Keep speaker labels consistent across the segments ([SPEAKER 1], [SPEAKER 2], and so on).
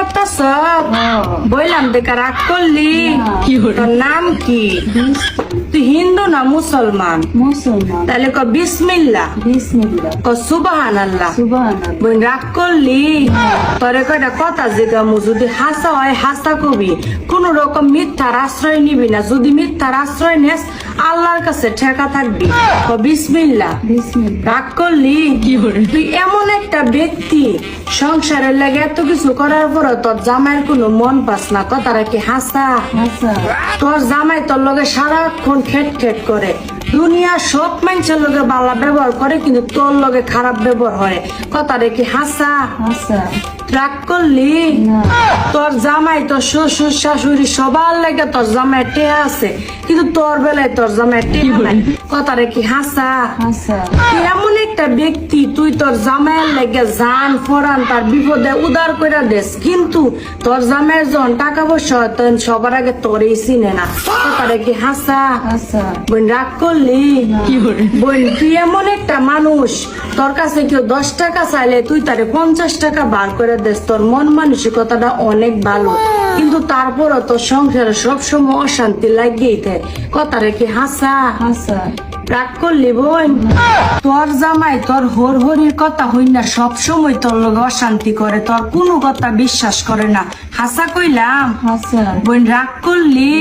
[SPEAKER 1] করতেছ? বললাম দেখা রাগ করলি? তোর নাম কি? তুই হিন্দু না মুসলমান?
[SPEAKER 2] মুসলমান।
[SPEAKER 1] তাহলে ক বিসমিল্লাহ।
[SPEAKER 2] বিসমিল্লাহ।
[SPEAKER 1] ক সুবহানাল্লাহ।
[SPEAKER 2] সুবহানাল্লাহ।
[SPEAKER 1] বোন রাগ করলি? তোরে কয়টা কথা জিগামু, যদি হাসা হয় হাসা কবি, কোন রকম মিথ্যার আশ্রয় নিবি না। যদি মিথ্যার আশ্রয় নেস আল্লাহর কাছে ঠেকা থাকবি। ক বিসমিল্লাহ।
[SPEAKER 2] বিসমিল্লাহ।
[SPEAKER 1] রাগ করলি? তুই এমন একটা ব্যক্তি, সংসারের লাগে এত কিছু করার পর তোর জামাইয়ের কোনো মন পাস না, কথাটা কি হাসা?
[SPEAKER 2] আচ্ছা।
[SPEAKER 1] তোর জামাই তোর লগে সারাক্ষণ খেট খেট করে, দুনিয়া সব মানুষের লগে বালা ব্যবহার করে, কিন্তু তোর লগে খারাপ ব্যবহার হয়, কথাটা কি হাসা?
[SPEAKER 2] আচ্ছা।
[SPEAKER 1] রাগ করলি?
[SPEAKER 2] না।
[SPEAKER 1] তোর জামাই, তোর শ্বশুর শাশুড়ি সবার লাগে তোর জামাই টেহা আছে, কিন্তু তোর বেলায় তোর জামাই টেহা নাই, কথাটা কি হাসা?
[SPEAKER 2] আচ্ছা।
[SPEAKER 1] তুই এমন একটা ব্যক্তি, তুই তোর জামাইয়ের লেগে জান ফরান তার বিপদে উদার করে দেস, কিন্তু তোর জামাইয়ের যখন টাকা পয়সা হয় তখন সবার আগে তোরই চিনে না, কথাটা কি হাসা?
[SPEAKER 2] আচ্ছা।
[SPEAKER 1] বোন রাগ করলি? বোন তুই এমন একটা মানুষ, তোর কাছে কেউ 10 টাকা চাইলে তুই তারে 50 টাকা বার করে দেস, তোর মন মানসিকতাটা অনেক ভালো, কিন্তু তারপরও তোর সংসারে সবসময় অশান্তি লাগিয়েই থাকে, কথাটা কি হাসা?
[SPEAKER 2] আচ্ছা।
[SPEAKER 1] রাগ করলি বোন? তোর জামাই তোর হরির কথা হই না, সবসময় তোর লগে অশান্তি করে, তোর কোনো কথা বিশ্বাস করে না, হাসা কইলাম?
[SPEAKER 2] আচ্ছা।
[SPEAKER 1] বোন রাগ করলি?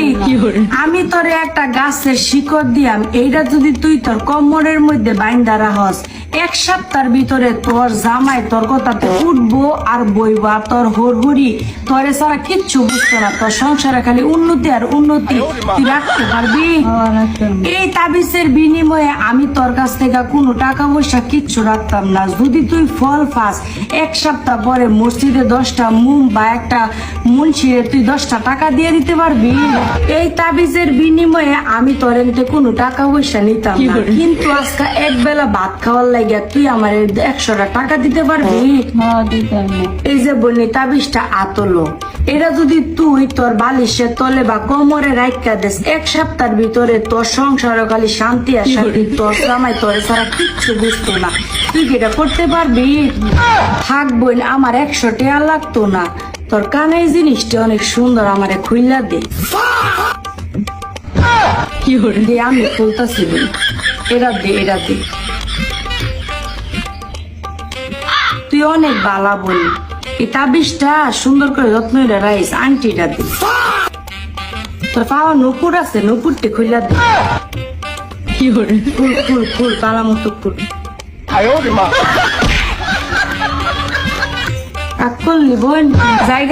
[SPEAKER 1] আমি তোরে একটা গাছের শিকড় দিয়াম, এইটা যদি তুই তোর কোমরের মধ্যে বাইন্ধা রাখস, 1 সপ্তাহের ভিতরে তোর জামাই তোর কথাতে উঠবো আর বইবো, আর তোর হরি তোরে ছাড়া কিচ্ছু বুঝতো না, তোর সংসারে খালি উন্নতি আর উন্নতি, তুই রাখতে পারবি? এই তাবিজের বিনিময়ে আমি তোর কাছ থেকে কোনো টাকা পয়সা কিচ্ছু রাখতাম না, যদি তুই ফল পাস 1 সপ্তাহ পরে মসজিদে 10টা মুম বা একটা মুন্সিরে তুই 10টা টাকা দিয়ে দিতে পারবি? এই তাবিজের বিনিময়ে আমি তোর এনতে কোনো টাকা পয়সা নিতাম না, কিন্তু আজকে এক বেলা ভাত খাওয়ার লাগে তুই আমার 100টা টাকা দিতে পারবি? এই যে বলি তাবিজটা আতলো, এটা যদি তুই তোর বালিশের তলে বা কোমরে রাখা দেস, 1 সপ্তাহের ভিতরে তোর সংসারে খালি শান্তি আর শান্তি, তোর জামাই তোর ছাড়া কিচ্ছু বুঝতো না, তুই কি এটা করতে পারবি? থাক বোন, আমার 100 টাকা লাগতো না, তোর কানে এই জিনিসটা অনেক সুন্দর, আমারে খুইলা দে। দে, আমি খুলতাছি বোন, এটা দে, এটা দে, তুই অনেক বালা বোন, এই তাবিজটা সুন্দর করে যত্ন করে রাইস, আংটিটা দে, তোর পাওয়া নুপুর আছে, নুপুরটি খুইলা দে, ফুল ফুল ফুল পালা মতো ফুল। রাগ করলি বোন? জায়গা